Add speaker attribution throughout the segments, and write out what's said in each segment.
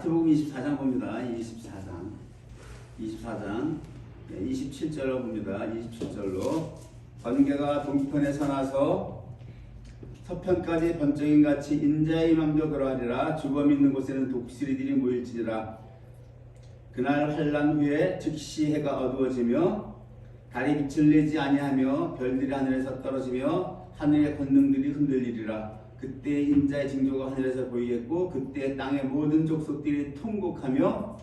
Speaker 1: 마태복음 24장 봅니다. 24장 27절로 봅니다. 27절로 번개가 동편에서 나서 서편까지 번쩍인 같이 인자의 맘도 그러하리라. 주범 있는 곳에는 독수리들이 모일지니라. 그날 환난 후에 즉시 해가 어두워지며 달이 빛을 내지 아니하며 별들이 하늘에서 떨어지며 하늘의 권능들이 흔들리리라. 그때 인자의 징조가 하늘에서 보이겠고 그때 땅의 모든 족속들이 통곡하며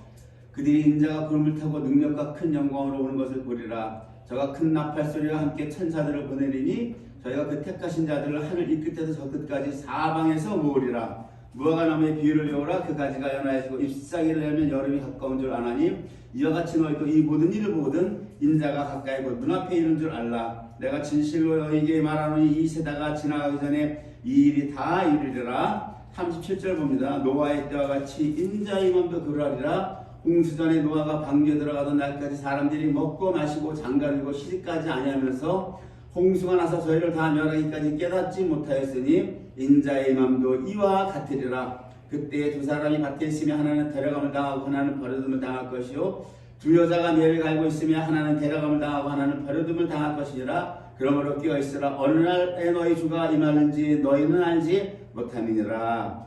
Speaker 1: 그들이 인자가 구름을 타고 능력과 큰 영광으로 오는 것을 보리라. 저가 큰 나팔소리와 함께 천사들을 보내리니 저희가 그 택하신 자들을 하늘 이 끝에서 저 끝까지 사방에서 모으리라. 무화과나무의 비유를 배우라. 그 가지가 연하여지고 잎사귀를 내면 여름이 가까운 줄 아나니 이와 같이 너희도 이 모든 일을 보거든 인자가 가까이 곧 눈앞에 이른 줄 알라. 내가 진실로 너희에게 말하노니 이 세대가 지나가기 전에 이 일이 다 이르리라. 37절 봅니다. 노아의 때와 같이 인자의 맘도 그러하리라. 홍수전에 노아가 방주에 들어가던 날까지 사람들이 먹고 마시고 장가들고 시집까지 아니하면서 홍수가 나서 저희를 다 멸하기까지 깨닫지 못하였으니 인자의 맘도 이와 같으리라. 그때 두 사람이 밭에 있으며 하나는 데려감을 당하고 하나는 버려둠을 당할 것이요 두 여자가 매를 갈고 있으며 하나는 데려감을 당하고 하나는 버려둠을 당할 것이니라. 그러므로 끼어 있으라. 어느 날에 너희 주가 임하는지 너희는 알지 못함이니라.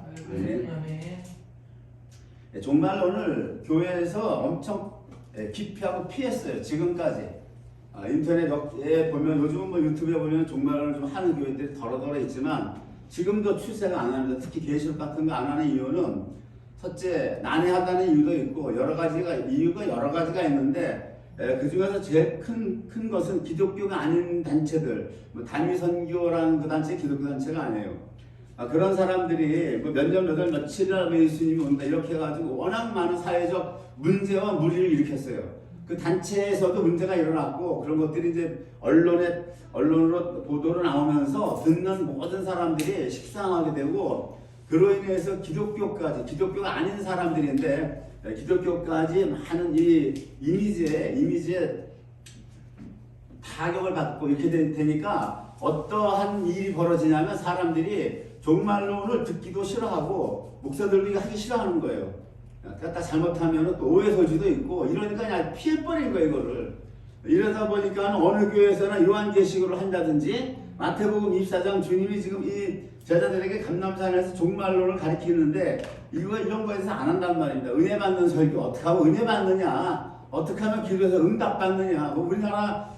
Speaker 1: 네, 정말 오늘 교회에서 엄청 기피하고 피했어요. 지금까지 인터넷에 보면 요즘은 뭐 유튜브에 보면 종말을 좀 하는 교회들이 더러더러 있지만 지금도 출세가 안 합니다. 특히 계시록 같은 거 안 하는 이유는 첫째 난해하다는 이유도 있고 이유가 여러 가지가 있는데 그 중에서 제일 큰 것은 기독교가 아닌 단체들, 뭐 단위선교라는 그 단체 기독교 단체가 아니에요. 그런 사람들이 뭐 몇 년 며칠이나 하면 예수님이 온다 이렇게 해가지고 워낙 많은 사회적 문제와 무리를 일으켰어요. 그 단체에서도 문제가 일어났고 그런 것들이 이제 언론으로 보도로 나오면서 듣는 모든 사람들이 식상하게 되고 그로 인해서 기독교가 아닌 사람들인데 기독교까지 많은 이 이미지에 타격을 받고 이렇게 되니까 어떠한 일이 벌어지냐면 사람들이 종말론을 듣기도 싫어하고 목사들이 하기 싫어하는 거예요. 그러니까 잘못하면 또 오해 소지도 있고 이러니까 그냥 피해버린 거예요 이거를. 이러다 보니까 어느 교회에서는 요한계시록을 한다든지 마태복음 24장 주님이 지금 이 제자들에게 감람산에서 종말론을 가르치는데 이런 거에서 안 한단 말입니다. 은혜 받는 설교 어떻게 하면 은혜 받느냐, 어떻게 하면 기도에서 응답 받느냐. 뭐 우리나라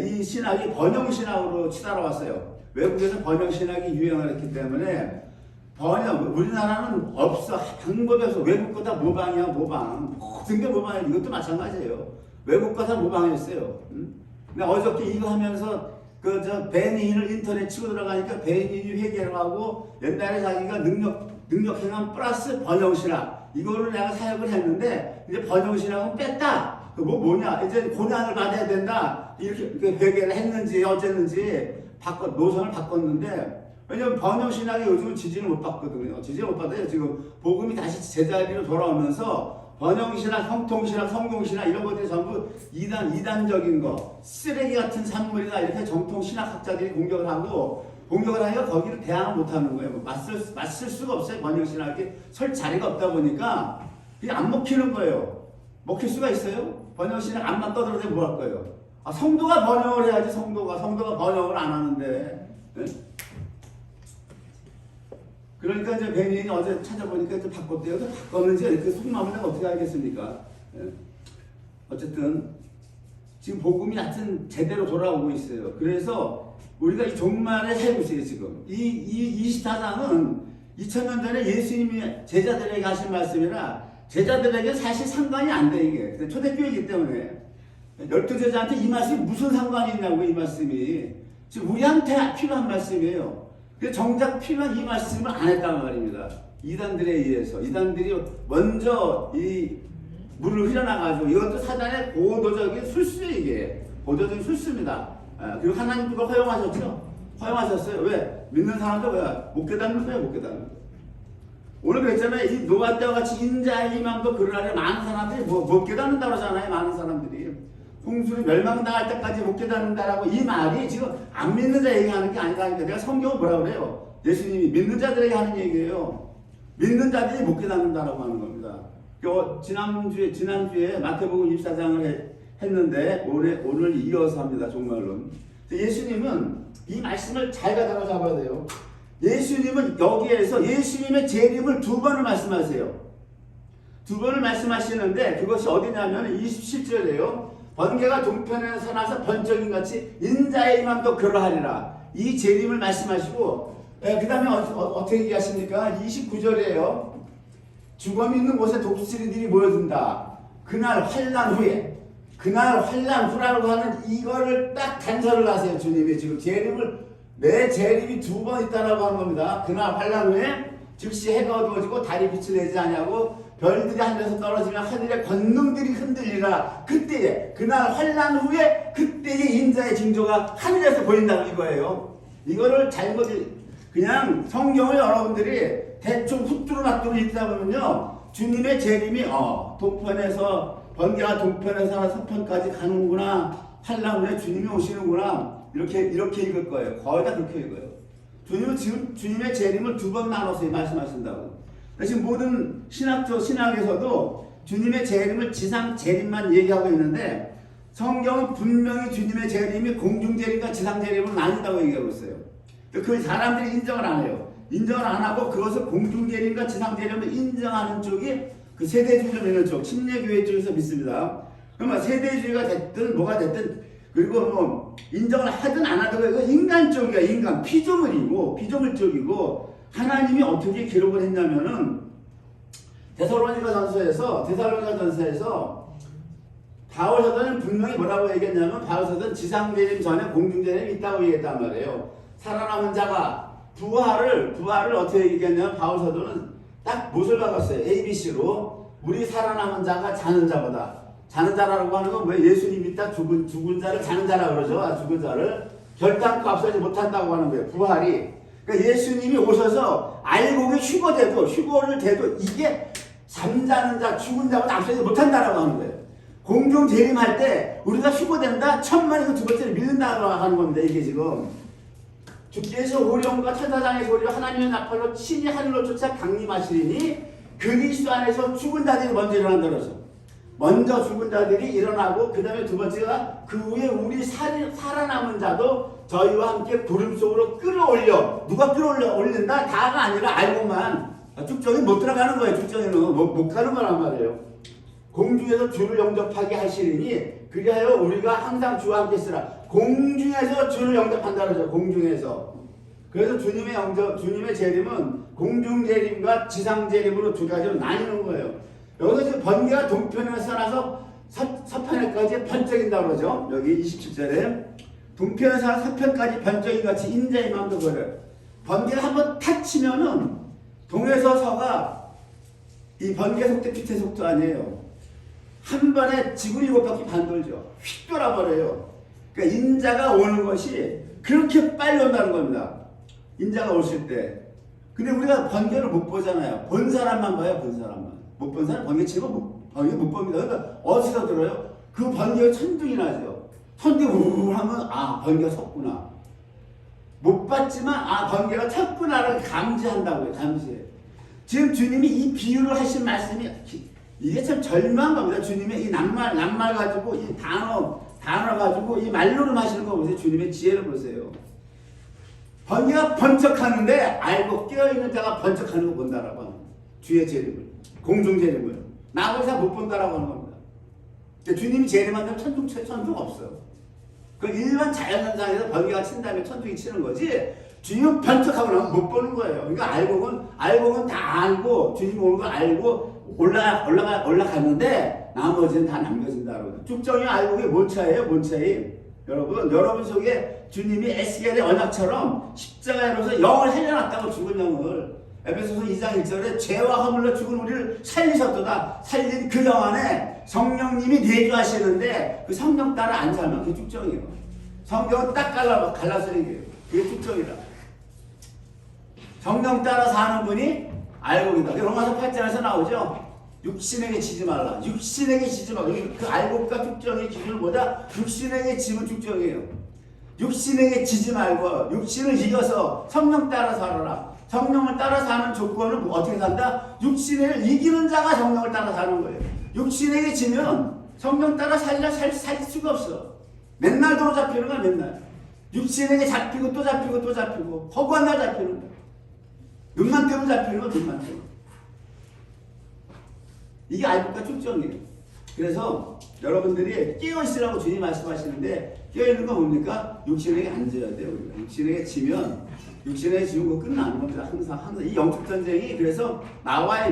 Speaker 1: 이 신학이 번영 신학으로 치달아왔어요. 외국에서 번영 신학이 유행을 했기 때문에 우리나라는 없어. 방법이 없어. 외국 거 다 모방이야 모방. 모든 게 모방이야. 이것도 마찬가지예요. 외국 거 다 모방했어요. 근데 어저께 이거 하면서 배니인을 인터넷 치고 들어가니까 배니인이 회개를 하고 옛날에 자기가 능력 행함 플러스 번영신학 이거를 내가 사역을 했는데 이제 번영신학은 뺐다. 뭐냐 이제 고난을 받아야 된다 이렇게 회개를 했는지 어쨌는지 노선을 바꿨는데 왜냐면 번영신학이 요즘 지지를 못 받거든요. 지지를 못 받아요. 지금 복음이 다시 제자리로 돌아오면서 번영신학, 형통신학, 성공신학 이런 것들이 전부 이단적인 거 쓰레기 같은 산물이다 이렇게 정통신학학자들이 공격을 하니까 거기를 대항을 못하는 거예요. 뭐 맞설 수가 없어요. 번영신학이 설 자리가 없다 보니까 이게 안 먹히는 거예요. 먹힐 수가 있어요? 번영신학 안만 떠들어대면 뭐 할 거예요? 성도가 번영을 해야지. 성도가 번영을 안 하는데. 네? 그러니까 이제 베니인이 어제 찾아보니까 이제 바꿨대요. 바꿨는지 이렇게 속마음을 내가 어떻게 알겠습니까? 예. 어쨌든 지금 복음이 하여튼 제대로 돌아오고 있어요. 그래서 우리가 이 종말에 살고 있어요. 지금 이 24장은 2000년 전에 예수님이 제자들에게 하신 말씀이라 제자들에게 사실 상관이 안 돼 이게. 초대교회이기 때문에 12제자한테 이 말씀이 무슨 상관이 있냐고. 이 말씀이 지금 우리한테 필요한 말씀이에요. 정작 필요한 이 말씀을 안 했단 말입니다. 이단들에 의해서. 이단들이 먼저 이 물을 흘려나가지고 이것도 사단의 고도적인 술수예요. 이게 고도적인 술수입니다. 그리고 하나님 그걸 허용하셨죠? 허용하셨어요. 왜? 믿는 사람도 왜? 못 깨닫는 거예요. 못 깨닫는 거예요. 오늘 그랬잖아요. 이 노아 때와 같이 인자의 이맘도 그러하려 많은 사람들이 못 깨닫는다고 하잖아요. 많은 사람들이. 홍수를 멸망당할 때까지 못 깨닫는다라고 이 말이 지금 안 믿는 자 얘기하는 게 아니라니까. 내가 성경은 뭐라고 그래요? 예수님이 믿는 자들에게 하는 얘기예요. 믿는 자들이 못 깨닫는다라고 하는 겁니다. 지난주에 마태복음 24장을 했는데 오늘 이어서 합니다. 종말론. 예수님은 이 말씀을 잘 가다가 잡아야 돼요. 예수님은 여기에서 예수님의 재림을 두 번을 말씀하세요. 두 번을 말씀하시는데 그것이 어디냐면 27절이에요. 번개가 동편에서 나서 번쩍임 같이 인자의 임함도 그러하리라. 이 재림을 말씀하시고 그 다음에 어떻게 얘기하십니까? 29절이에요. 죽음 있는 곳에 독수리들이 모여든다. 그날 환난 후에, 그날 환난 후라고 하는 이거를 딱 단서를 하세요. 주님이 지금 내 재림이 두 번 있다라고 하는 겁니다. 그날 환난 후에 즉시 해가 어두워지고 달이 빛을 내지 아니하고 별들이 하늘에서 떨어지면 하늘의 권능들이 흔들리라. 그때에, 그날 환난 후에 그때에 인자의 징조가 하늘에서 보인다고 이거예요. 이거를 그냥 성경을 여러분들이 대충 후뚜루마뚜루 읽다 보면요, 주님의 재림이 번개가 동편에서 서편까지 가는구나, 환난 후에 주님이 오시는구나, 이렇게 읽을 거예요. 거의 다 그렇게 읽어요. 주님은 지금 주님의 재림을 두 번 나눠서 말씀하신다고. 지금 모든 신학에서도 주님의 재림을 지상 재림만 얘기하고 있는데 성경은 분명히 주님의 재림이 공중 재림과 지상 재림은 아니다고 얘기하고 있어요. 그 사람들이 인정을 안 해요. 인정을 안 하고 그것을 공중 재림과 지상 재림을 인정하는 쪽이 그 세대주의를 믿는 쪽, 침례교회 쪽에서 믿습니다. 그러면 세대주의가 됐든 뭐가 됐든 그리고 뭐 인정을 하든 안 하든 이거 인간적이야. 인간 피조물적이고 하나님이 어떻게 기록을 했냐면은 데살로니가 전서에서 바울 사도는 분명히 뭐라고 얘기했냐면 바울 사도는 지상 재림 전에 공중 재림이 있다고 얘기했단 말이에요. 살아남은 자가 부활을 어떻게 얘기했냐면 바울 사도는 딱 못을 박았어요. ABC로 우리 살아남은 자가 자는 자보다. 자는 자라고 하는 건 왜 예수님이 딱 죽은 자를 자는 자라 그러죠. 죽은 자를 결단코 앞서지 못한다고 하는 거예요. 부활이. 그러니까 예수님이 오셔서 알곡이 휴거를 돼도 이게 잠자는 자, 죽은 자보다 앞서지 못한다라고 하는 거예요. 공중 재림할 때 우리가 휴거된다, 천만이고 두 번째를 믿는다고 하는 겁니다. 이게 지금 주께서 오령과 천사장의 소리로 하나님의 나팔로 친히 하늘로 쫓아 강림하시리니 그리스도 안에서 죽은 자들이 먼저 일어난다 그러죠. 먼저 죽은 자들이 일어나고 그 다음에 두 번째가 그 후에 우리 살아남은 자도 저희와 함께 구름 속으로 끌어올려. 누가 끌어올린다? 다가 아니라 알고만. 축정이 못 들어가는 거예요. 축정에는 못 가는 거란 말이에요. 공중에서 주를 영접하게 하시리니 그리하여 우리가 항상 주와 함께 있으라. 공중에서 주를 영접한다 그러죠. 공중에서. 그래서 주님의 재림은 공중 재림과 지상 재림으로 두 가지로 나뉘는 거예요. 여기서 지금 번개가 동편에서 나서 서편에까지 번쩍인다 그러죠. 여기 27절에 동편에서 서편까지 번쩍인 같이 인자의 마음도 그래요. 번개가 한번 탁 치면은 동에서 서가 이 번개 속도 빛의 속도 아니에요. 한 번에 지구를 7바퀴 반 돌죠. 휙 돌아버려요. 그러니까 인자가 오는 것이 그렇게 빨리 온다는 겁니다. 인자가 오실 때. 근데 우리가 번개를 못 보잖아요. 본 사람만 봐요. 본 사람만. 못 본 사람 번개 치고 번개 못 봅니다. 그러니까 어디서 들어요? 그 번개가 천둥이 나죠. 천둥이 우르르 하면 번개가 섰구나. 못 봤지만 번개가 쳤구나를 감지한다고요. 감지해. 지금 주님이 이 비유를 하신 말씀이 이게 참 절묘한 겁니다. 주님의 이 낱말 가지고 이 단어 가지고 이 말로를 하시는 거 보세요. 주님의 지혜를 보세요. 번개가 번쩍하는데 알고 깨어있는 자가 번쩍하는 거 본다라고 하는 주의 재림을. 공중 재림을. 나하고 잘 못 본다라고 하는 겁니다. 주님이 재림한다면 천둥 없어요. 그 일반 자연현상에서 번개가 친 다음에 천둥이 치는 거지 주님은 번쩍하고 나면 못 보는 거예요. 그러니까 알곡은 다 알고 주님 오는 걸 알고 올라갔는데 나머지는 다 남겨진다. 쭉정이 알곡이 뭔 차이에요? 뭔 차이? 여러분 속에 주님이 에스겔의 언약처럼 십자가에서 영을 살려놨다고 죽은 영을 에베소서 2장 1절에 죄와 허물로 죽은 우리를 살리셨도다. 살린 그 영 안에 성령님이 내주하시는데 그 성령 따라 안 살면 그게 축정이에요. 성경은 딱 갈라서 얘기해요. 그게 축정이라. 성령 따라 사는 분이 알곡이다. 로마서 8장에서 나오죠. 육신에게 지지 말라. 육신에게 지지 말라. 그 알곡과 축정의 기준은 뭐다? 육신에게 지면 축정이에요. 육신에게 지지 말고 육신을 이겨서 성령 따라 살아라. 성령을 따라 사는 조건은 어떻게 산다? 육신을 이기는 자가 성령을 따라 사는 거예요. 육신에게 지면 성령 따라 살 수가 없어. 맨날 도로 잡히는 거야, 맨날. 육신에게 잡히고 또 잡히고 또 잡히고 허구한 날 잡히는 거야. 눈만 뜨면 잡히는 거야, 눈만 뜨면. 이게 알부가 축정이에요. 그래서 여러분들이 깨어있으라고 주님 말씀하시는데 깨어있는 건 뭡니까? 육신에게 앉아야 돼요. 우리가. 육신에게 지면 그거 끝나는 겁니다. 항상 이 영적 전쟁이 그래서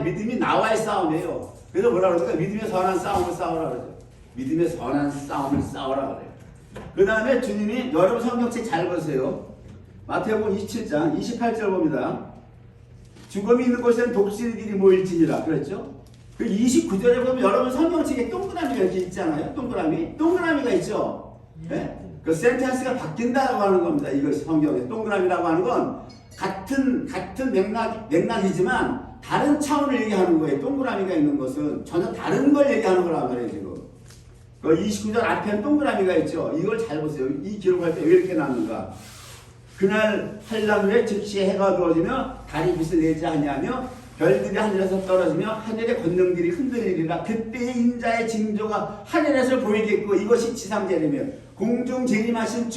Speaker 1: 믿음이 나와의 싸움이에요. 그래서 뭐라 그러니까 믿음의 선한 싸움을 싸우라 그러죠. 믿음의 선한 싸움을 싸우라 그래요. 그 다음에 주님이 여러분 성경책 잘 보세요. 마태복음 27장 28절 봅니다. 죽음이 있는 곳에는 독수리들이 모일지니라 그랬죠. 그 29절에 보면 여러분 성경책에 동그라미가 이렇게 있잖아요. 동그라미가 있죠. 네? 그 센텐스가 바뀐다고 하는 겁니다. 이것이 성경에 동그라미라고 하는 건 같은 맥락이지만 다른 차원을 얘기하는 거예요. 동그라미가 있는 것은 전혀 다른 걸 얘기하는 거란 말이에요. 지금 그 29절 앞에는 동그라미가 있죠. 이걸 잘 보세요. 이 기록할 때 왜 이렇게 나왔는가? 그날 한란 후에 즉시 해가 어두워지며 달이 빛을 내지 아니하며 별들이 하늘에서 떨어지며 하늘의 권능들이 흔들리리라. 그때의 인자의 징조가 하늘에서 보이겠고 이것이 지상재림이며 공중 재림하신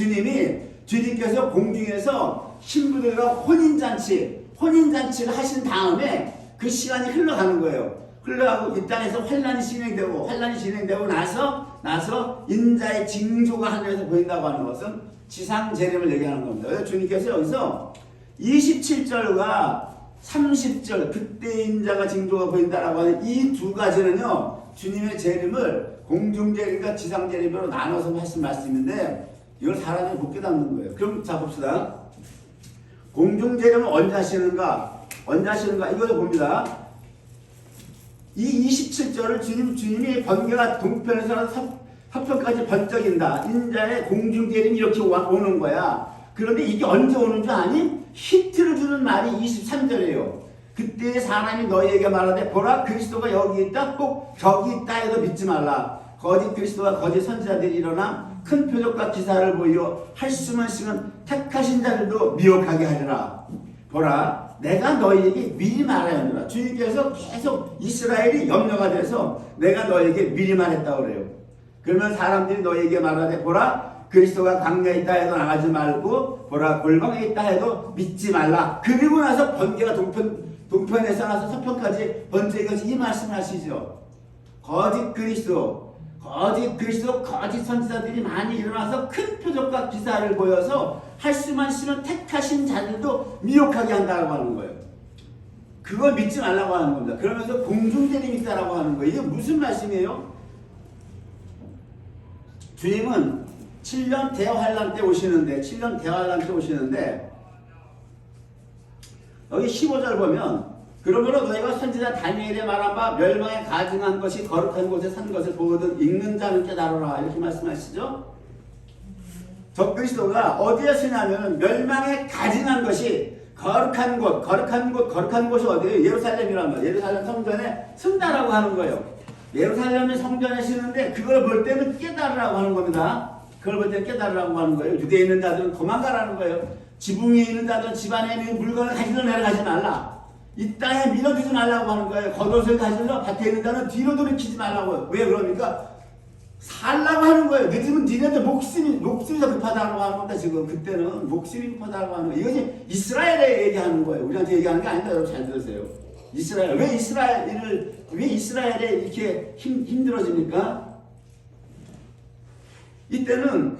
Speaker 1: 주님께서 공중에서 신부들과 혼인잔치를 하신 다음에 그 시간이 흘러가는 거예요. 흘러가고 이 땅에서 환란이 진행되고 나서 인자의 징조가 하늘에서 보인다고 하는 것은 지상재림을 얘기하는 겁니다. 그래서 주님께서 여기서 27절과 30절 그때 인자가 징조가 보인다라고 하는 이 두 가지는요 주님의 재림을 공중재림과 지상재림으로 나눠서 하신 말씀인데 이걸 사람이 못 깨닫는 거예요. 그럼 자 봅시다. 공중재림은 언제 하시는가 이걸 봅니다. 이 27절을 주님이 번개가 동편에서 서편까지 번쩍인다. 인자의 공중재림이 이렇게 오는 거야. 그런데 이게 언제 오는 줄 아니? 힌트를 주는 말이 23절이에요. 그때 사람이 너희에게 말하되 보라 그리스도가 여기 있다 꼭 저기 있다 해도 믿지 말라. 거짓 그리스도와 거짓 선지자들이 일어나 큰 표적과 기사를 보이어 할 수만 있으면 택하신 자들도 미혹하게 하리라. 보라 내가 너희에게 미리 말하였노라. 주님께서 계속 이스라엘이 염려가 돼서 내가 너희에게 미리 말했다고 그래요. 그러면 사람들이 너희에게 말하되 보라 그리스도가 광야에 있다 해도 나가지 말고 보라 골방에 있다 해도 믿지 말라. 그리고 나서 번개가 동편에서 나서 서편까지 번쩍이 것이 이 말씀을 하시죠. 거짓 그리스도 거짓 선지자들이 많이 일어나서 큰 표적과 기사를 보여서 할 수만 있으면 택하신 자들도 미혹하게 한다고 하는 거예요. 그걸 믿지 말라고 하는 겁니다. 그러면서 공중재림이 있다라고 하는 거예요. 이게 무슨 말씀이에요? 주님은 7년 대환란 때 오시는데 여기 15절 보면 그러므로 너희가 선지자 다니엘에 말한 바 멸망에 가증한 것이 거룩한 곳에 산 것을 보거든 읽는 자는 깨달으라 이렇게 말씀하시죠. 적그리스도가 어디에 쓰냐면 멸망에 가증한 것이 거룩한 곳이 어디예요? 예루살렘이란 말이에요. 예루살렘 성전에 쓴다라고 하는 거예요. 예루살렘의 성전에 쓰는데 그걸 볼 때는 깨달으라고 하는 겁니다. 그걸 볼 때 깨달으라고 하는 거예요. 유대에 있는 자들은 도망가라는 거예요. 지붕 위에 있는 자들은 집 안에 있는 물건을 가지러 내려가지 말라. 이 땅에 밀어주지 말라고 하는 거예요. 겉옷을 가지러 밭에 있는 자는 뒤로 돌이키지 말라고요. 왜 그러니까? 살라고 하는 거예요. 늦으면 니네들 목숨이 더 급하다고 하는 겁니다. 지금 그때는 목숨이 급하다고 하는 거예요. 이것이 이스라엘에 얘기하는 거예요. 우리한테 얘기하는 게 아니다. 여러분 잘 들으세요. 왜 이스라엘에 이렇게 힘들어집니까? 이때는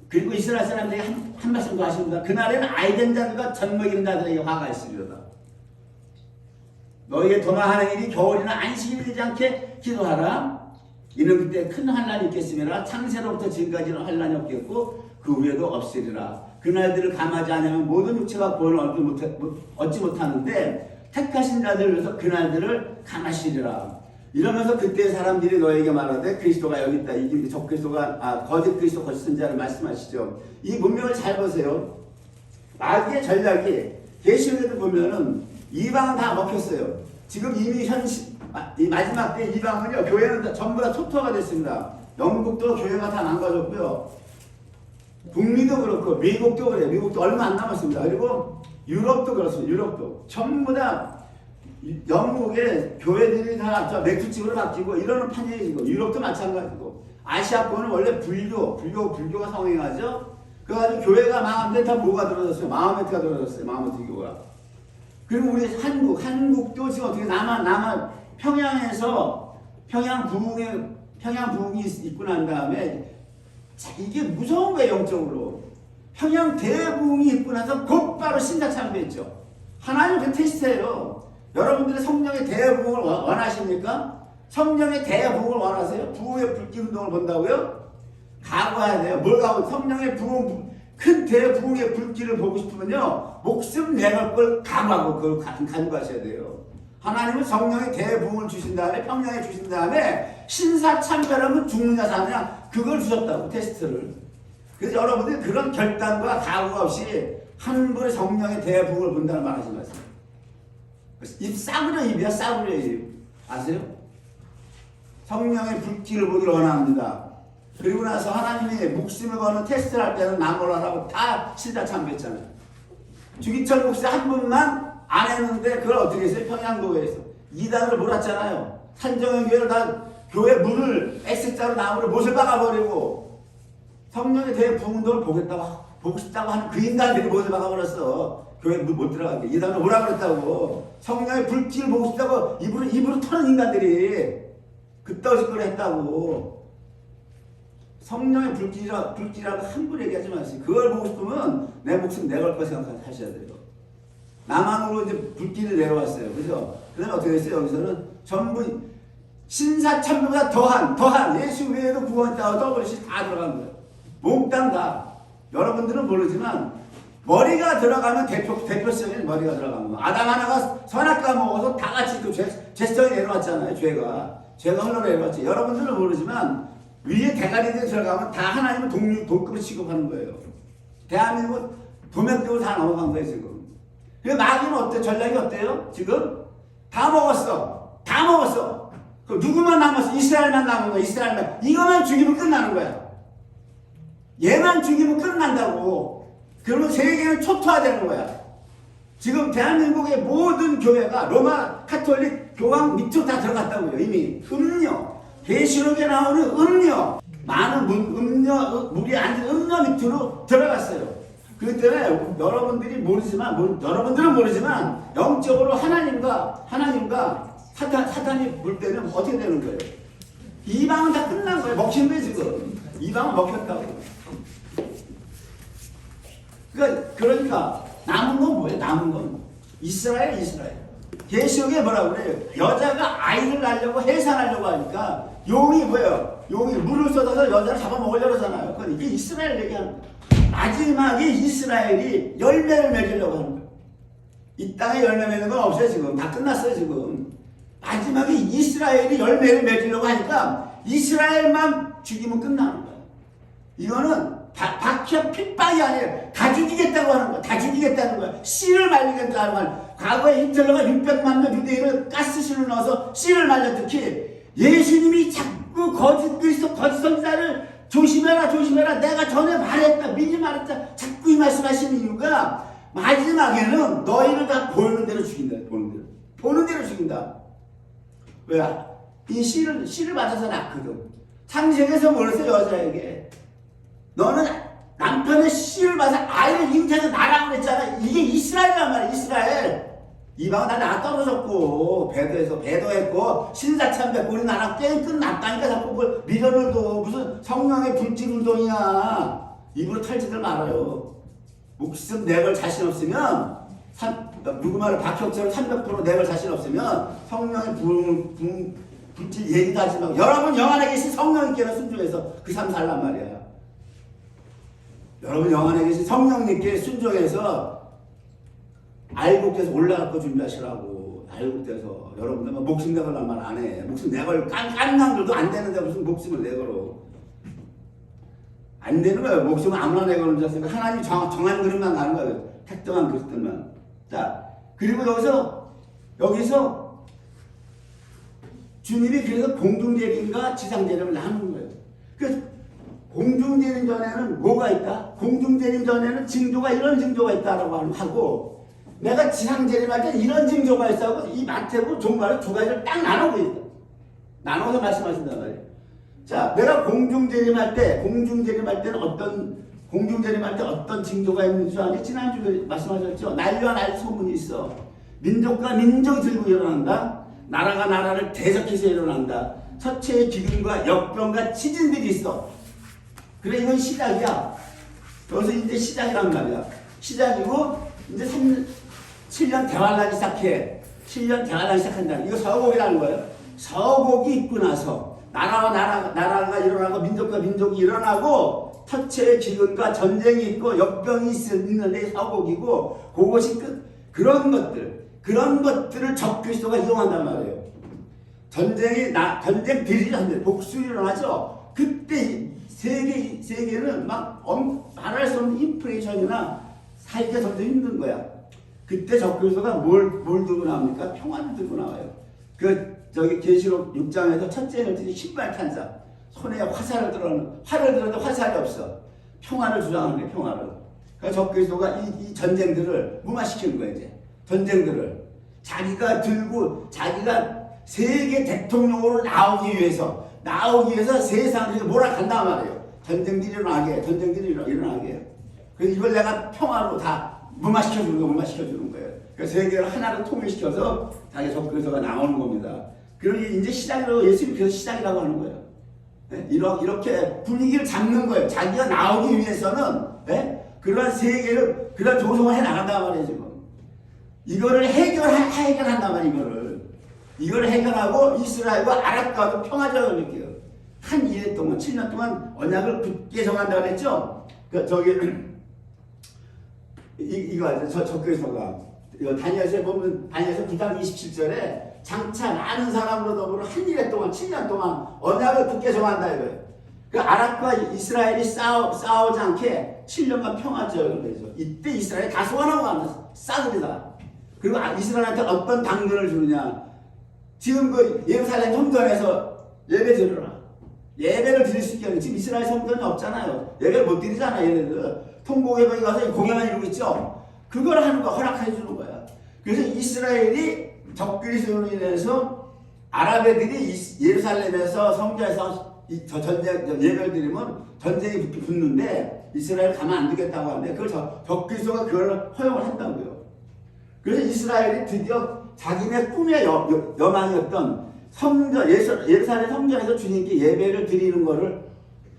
Speaker 1: 그리고 이스라엘 사람들이 한 말씀 더 하십니다. 그날에는 아이된 자들과 젖 먹이는 자들에게 화가 있으리로다. 너희의 도망하는 일이 겨울이나 안식일이 되지 않게 기도하라. 이는 그때 큰 환란이 있겠음이라. 창세로부터 지금까지는 환란이 없겠고 그 후에도 없으리라. 그날들을 감하지 않으면 모든 육체가 구원을 얻지 못하는데 택하신 자들을 위해서 그날들을 감하시리라. 이러면서 그때 사람들이 너에게 말하되 그리스도가 여기 있다. 이게 적그리스도가 거짓 그리스도 거짓 선지자를 말씀하시죠. 이 문명을 잘 보세요. 마귀의 전략이 계시록에도 보면은 이방은 다 먹혔어요. 지금 이미 이 마지막 때 이방은요 교회는 전부 다 초토화가 됐습니다. 영국도 교회가 다 망가졌고요. 북미도 그렇고 미국도 그래요. 미국도 얼마 안 남았습니다. 그리고 유럽도 그렇습니다. 유럽도 전부 다 영국의 교회들이 다 맥주집으로 바뀌고 이러는 판이지고 유럽도 마찬가지고 아시아권은 원래 불교가 성행하죠. 그래가지고 교회가 망하는데 다 뭐가 들어졌어요? 마호메트가 들어졌어요. 마호메트 교가. 그리고 우리 한국도 지금 어떻게 남한 평양에서 평양 부흥이 있고 난 다음에 이게 무서운 거예요. 영적으로 평양 대부흥이 있고 나서 곧바로 신자 참배했죠. 하나님 그 테스트예요. 여러분들의 성령의 대부흥을 원하십니까? 성령의 대부흥을 원하세요? 부흥의 불길 운동을 본다고요? 각오해야 돼요. 뭘 각오? 성령의 부흥, 큰 대부흥의 불길을 보고 싶으면요, 목숨 내걸 걸 각오하고 그걸 간구하셔야 돼요. 하나님은 성령의 대부흥을 주신 다음에, 평양에 주신 다음에 신사참배라면 죽느냐 사느냐 그걸 주셨다고, 테스트를. 그래서 여러분들이 그런 결단과 각오가 없이 함부로 성령의 대부흥을 본다는 말 하지 마세요. 입 싸구려 입이야, 싸구려 입. 아세요? 성령의 불길을 보기를 원합니다. 그리고 나서 하나님이 목숨을 거는 테스트를 할 때는 나몰라라고 다 신사 참배했잖아요. 주기철 목사 한 분만 안 했는데 그걸 어떻게 했어요? 평양교회에서 이단을 몰았잖아요. 산정현 교회를 다 교회 문을 X자로 나무로 못을 박아버리고 성령의 대부흥운동을 보고 싶다고 하는 그 인간들이 못을 박아버렸어. 교회 못 들어가게. 이단을 오라 그랬다고. 성령의 불길을 보고 싶다고 입으로 터는 인간들이 그따위 짓거리 했다고. 성령의 불길이라고 함부로 얘기하지 마세요. 그걸 보고 싶으면 내 목숨 내걸 거 생각하셔야 돼요. 남한으로 이제 불길이 내려왔어요. 그죠? 그 다음에 어떻게 됐어요? 여기서는 전부 신사참배보다 더한 예수 외에도 구원 있다고 더블시 다 들어간 거예요. 몽땅 다. 여러분들은 모르지만 머리가 들어가면 대표성인 머리가 들어간 거예요. 아담 하나가 선악과 먹어서 다 같이 그 죄성이 내려왔잖아요. 죄가 흘러내려왔죠. 여러분들은 모르지만 위에 대가리에 들어가면 다 하나님은 동급으로 취급하는 거예요. 대한민국은 도면격으로 다 넘어간 거예요, 지금. 그 마귀는 어때? 전략이 어때요? 지금? 다 먹었어. 그 누구만 남았어? 이스라엘만 남은 거야, 이스라엘만. 이거만 죽이면 끝나는 거야. 얘만 죽이면 끝난다고. 그러면 세계는 초토화되는 거야. 지금 대한민국의 모든 교회가 로마 카톨릭 교황 밑으로 다 들어갔다고요, 이미. 계시록에 나오는 많은 물이 앉은 음료 밑으로 들어갔어요. 그렇기 때문에 여러분들은 모르지만 영적으로 하나님과 사탄이 물 때는 어떻게 되는 거예요? 이방은 다 끝난 거예요. 먹힌 거예요, 지금. 이방은 먹혔다고. 그러니까 남은 건 뭐예요? 남은 건 이스라엘. 계시록에 뭐라고 그래요? 여자가 아이를 낳으려고 해산하려고 하니까 용이 뭐예요? 용이 물을 쏟아서 여자를 잡아먹으려고 하잖아요. 그건 이게 이스라엘 얘기하는 거예요. 마지막에 이스라엘이 열매를 맺으려고 하는 거예요. 이 땅에 열매 맺는 건 없어요, 지금. 다 끝났어요, 지금. 마지막에 이스라엘이 열매를 맺으려고 하니까 이스라엘만 죽이면 끝나는 거예요. 이거는 박혀 핏방이 아니에요. 다 죽이겠다고 하는 거야. 다 죽이겠다는 거야. 씨를 말리겠다는 거야. 과거에 히틀러가 600만 명 유대인을 가스실로 넣어서 씨를 말려. 특히 예수님이 자꾸 거짓 그리스도 거짓 선지자를 조심해라. 내가 전에 말했다. 미리 말했다. 자꾸 이 말씀하시는 이유가 마지막에는 너희를 다 보이는 대로 죽인다. 보는 대로 죽인다. 왜? 이 씨를 맞아서 낳거든. 창세기에서 뭐랬어요? 여자에게. 너는 남편의 씨를 받아서 아이를 잉태해서 낳으라고 그랬잖아. 이게 이스라엘이란 말이야. 이스라엘. 이방은 다 나 떨어졌고 배도했고 신사참배했고 우리 나라 게임 끝났다니까 자꾸 그걸 밀어넣어도 무슨 성령의 불길 운동이야. 입으로 털지들 말아요. 목숨 내걸 자신 없으면 누구 말을 박혁처럼 300% 내걸 자신 없으면 성령의 불길 얘기도 하지 말고 여러분 영 안에 계신 성령님께는 순종해서 그 삶 살란 말이야. 여러분 영 안에 계신 성령님께 순종해서 알곡돼서 올라갈 거 준비하시라고. 알곡돼서 여러분들 목숨 내걸란 말 안 해. 목숨 내걸 깐난들도 안 되는데 무슨 목숨을 내걸어. 안 되는 거예요. 목숨을 아무나 내걸는 줄 아세요? 하나님 정한 그릇만 가는 거예요. 특정한 그릇들만. 자, 그리고 여기서 주님이 그래서 공중재림과 지상재림을 나누는 거예요. 공중재림 전에는 뭐가 있다? 공중재림 전에는 징조가 이런 징조가 있다라고 하고 내가 지상재림할 때 이런 징조가 있어. 이 마태복음 종말을 두 가지를 딱 나누고 있다. 나눠서 말씀하신단 말이에요. 자, 내가 공중재림할 때는 공중재림할 때 어떤 징조가 있는 줄 아니? 지난주에 말씀하셨죠? 난리와 난리 소문이 있어. 민족과 민족이 들고 일어난다. 나라가 나라를 대적해서 일어난다. 서체의 기근과 역병과 지진들이 있어. 그래, 이건 시작이야. 여기서 이제 시작이란 말이야. 시작이고 이제 7년 대환란이 시작해. 7년 대환란이 시작한다. 이거 서곡이라는 거예요. 서곡이 있고 나서 나라가 일어나고 민족과 민족이 일어나고 터체의 기근과 전쟁이 있고 역병이 있는데 서곡이고 그것이 그런 것들을 적그리스도가 이용한단 말이에요. 전쟁 비리전쟁 복수가 일어나죠. 그때 세계는 막 말할 수 없는 인플레이션이나 살기가 점점 힘든 거야. 그때 적그리스도가 뭘 들고 나옵니까? 평화를 들고 나와요. 저기 계시록 6장에서 첫째 열등이 신발 탄자 손에 활을 들어도 화살이 없어. 평화를 주장하는 게 평화를. 그래서 적그리스도가 이 전쟁들을 무마시키는 거예요. 이제 전쟁들을 자기가 세계 대통령으로 나오기 위해서 세상을 몰아간단 말이에요. 전쟁들이 일어나게. 그래서 이걸 내가 평화로 다 무마시켜주는 거예요. 그래서 세계를 하나로 통일시켜서 자기 적그리스도가 나오는 겁니다. 그러니 이제 시작이라고 예수님이 그래서 시작이라고 하는 거예요. 네? 이렇게 분위기를 잡는 거예요. 자기가 나오기 위해서는 그런 세계를 그런 조성을 해 나간단 말이에요. 지금 이거를 해결한단 말이에요. 이거를 해결하고 이스라엘과 아랍과도 평화적을 느껴요. 한 2년 동안 7년 동안 언약을 굳게 정한다고 그랬죠. 이거 적그리스도가 다니엘서에 보면 다니엘서 9장 27절에 장차 많은 사람으로 더불어 한 일에 동안 7년 동안 언약을 굳게 정한다 이거예요. 그 아랍과 이스라엘이 싸우지 않게 7년간 평화적을 내죠. 이때 이스라엘이 다 소환하고 가는 싸그리다. 그리고 이스라엘한테 어떤 당근을 주느냐. 지금 예루살렘 성전에서 예배 드려라. 예배를 드릴 수 있게 하는 지금 이스라엘 성전이 없잖아요. 예배를 못 드리잖아. 얘네들 통곡예배에 가서 공연만 이루고 있죠. 그걸 하는 거 허락해 주는 거야. 그래서 이스라엘이 적그리스도로 인해서 아랍애들이 예루살렘에서 성전에서 예배를 드리면 전쟁이 붙는데 이스라엘 가만 안 두겠다고 하는데 그걸 적그리스도가 그걸 허용을 한다고요. 그래서 이스라엘이 드디어 자기네 꿈의 여망이었던 예루살렘 성전에서 주님께 예배를 드리는 것을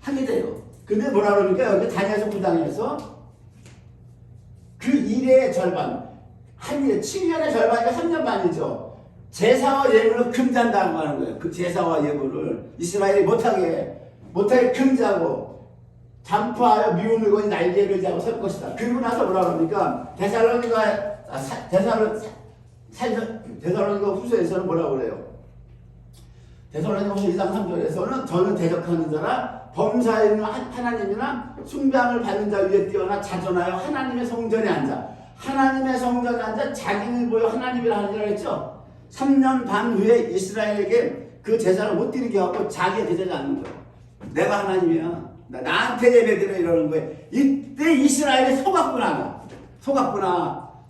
Speaker 1: 하게 돼요. 근데 뭐라 그러니까 여기 다니엘서 9장에서 그 일의 절반, 한 일, 7년의 절반이니까 3년 반이죠. 제사와 예물을 금지한다고 하는 거예요. 그 제사와 예물을 이스라엘이 못하게 금지하고 잠푸하여 미운 물건이 날개를 잡고 설 것이다. 그리고 나서 뭐라 그럽니까? 데살로니가 후서에서는 뭐라고 그래요? 데살로니가 후서 2장 3절에서는 저는 대적하는 자라 범사에 있는 하나님이나 숭배함을 받는 자 위에 뛰어나 자존하여 하나님의 성전에 앉아 자기를 보여 하나님이라 하느니라 했죠. 3년 반 후에 이스라엘에게 그 제사를 못 드리게 하고 자기의 제사를 앉는 거예요. 내가 하나님이야. 나한테 예배드려 이러는 거예요. 이때 이스라엘이 속았구나.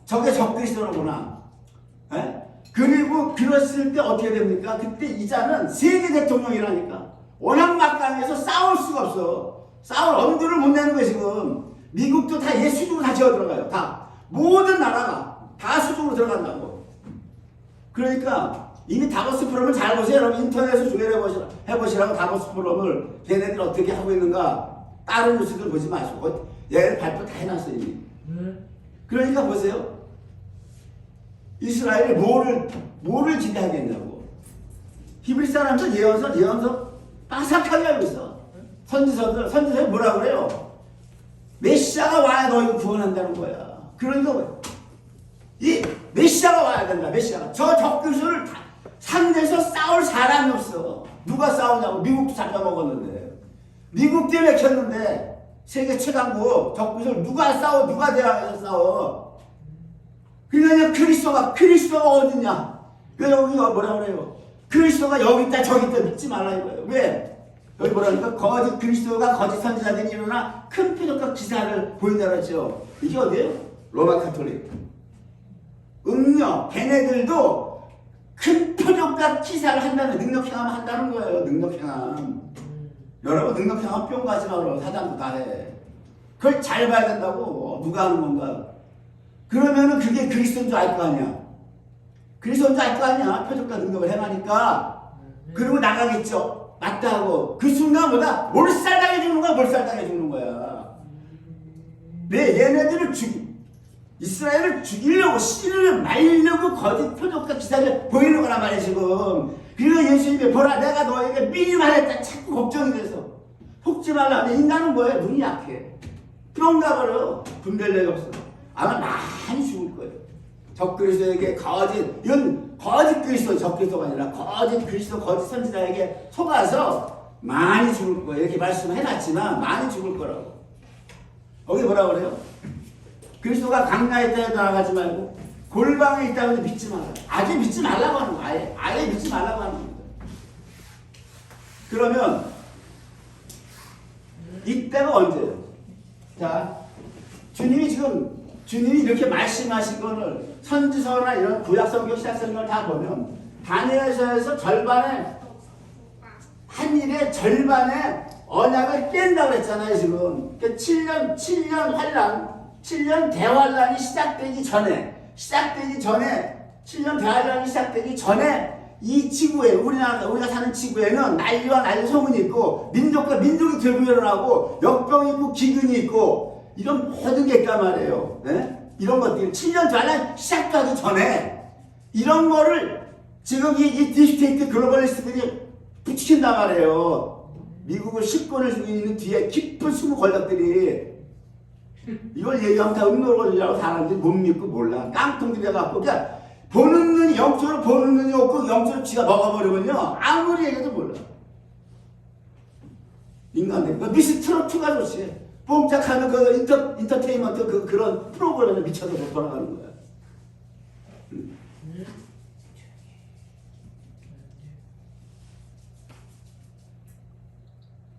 Speaker 1: 저게 적그리스도구나. 그리고 그랬을 때 어떻게 됩니까? 그때 이자는 세계 대통령이라니까. 워낙 막강해서 싸울 수가 없어. 싸울 엄두를 못 내는 거예요 지금. 미국도 다 수중으로 다 지어 들어가요. 다. 모든 나라가 다 수중으로 들어간다고. 그러니까 이미 다보스 포럼을 잘 보세요. 여러분 인터넷에서 해보시라고 다보스 포럼을 걔네들 어떻게 하고 있는가. 다른 뉴스들 보지 마시고 얘네 발표 다 해놨어 이미. 그러니까 보세요. 이스라엘이 뭐를 기대하겠냐고. 히브리 사람들 예언서 빠삭하게 알고 있어. 선지서들 뭐라 그래요? 메시아가 와야 너희를 구원한다는 거야. 그러니까 이 메시아가 와야 된다. 메시아가. 저 적그리스도를 상대해서 싸울 사람이 없어. 누가 싸우냐고. 미국도 잡아먹었는데. 미국 때문에 켰는데 세계 최강국 적그리스도를 누가 대항해서 싸워. 그러니까 그리스도가 어디냐. 왜 여기가 뭐라 그래요? 그리스도가 여기 있다 저기 있다 믿지 말라 이거예요. 왜? 여기 뭐라니까? 거짓 그리스도가 거짓 선지자들이 일어나 큰 표적과 기사를 보인다 그랬죠. 이게 어디예요? 로마 카톨릭. 걔네들도 큰 표적과 기사를 한다는, 능력행함 한다는 거예요. 능력행함. 여러분, 능력행함 뿅 가지 마라. 사단도 다 해. 그걸 잘 봐야 된다고. 누가 하는 건가? 그러면은 그게 그리스도인 줄 알 거 아니야. 그리스도인 줄 알 거 아니야. 표적과 능력을 행하니까. 그리고 나가겠죠. 맞다 하고. 그 순간보다 몰살당해 죽는 거야. 몰살당해 죽는 거야. 얘네들을 이스라엘을 죽이려고, 씨를 말리려고 거짓 표적과 기사를 보이는 거란 말이야 지금. 그리고 예수님이 보라, 내가 너에게 미리 말했다. 자꾸 걱정이 돼서 속지 말라. 근데 인간은 뭐예요? 눈이 약해. 뿅 가버려. 분별력이 없어. 아마 많이 죽을 거예요. 적그리스도에게 이건 거짓 그리스도, 적그리스도가 아니라 거짓 그리스도, 거짓 선지자에게 속아서 많이 죽을 거예요. 이렇게 말씀을 해놨지만 많이 죽을 거라고. 여기 뭐라 그래요? 그리스도가 강야에 있다 해도 나가지 말고 골방에 있다고 해도 믿지 마라. 아직 믿지 말라고 하는 거야. 아예 믿지 말라고 하는 겁니다. 그러면 이때가 언제예요? 자, 주님이 이렇게 말씀하신 거를 선지서나 이런 구약성경, 신약성경을 다 보면 다니엘서에서 한 일의 절반의 언약을 깬다고 그랬잖아요 지금. 그러니까 7년 대환란이 시작되기 전에 7년 대환란이 시작되기 전에 이 지구에, 우리가 사는 지구에는 난리와 난리 소문이 있고 민족과 민족이 들고 일어나고 역병이 있고 기근이 있고 이런 모든 게 있단 말이에요. 네? 이런 것들이 7년 대환란 시작하기 전에 이런 거를 지금 이 딥스테이트 글로벌리스트들이 부추긴단 말이에요. 미국을 10권을 주고 있는 뒤에 깊은 숨은 권력들이 이걸 얘기하면 다 음모론이라고 사람들이 못 믿고 몰라. 깡통들이 돼갖고 그냥 보는 눈이, 영적으로 보는 눈이 없고 영적으로 쥐가 먹어버리면요 아무리 얘기해도 몰라. 인간들 그 미스트롯2가 좋지. 뽕짝하는 그 인터테인먼트 그런 프로그램에 미쳐서 돌아가는 거야.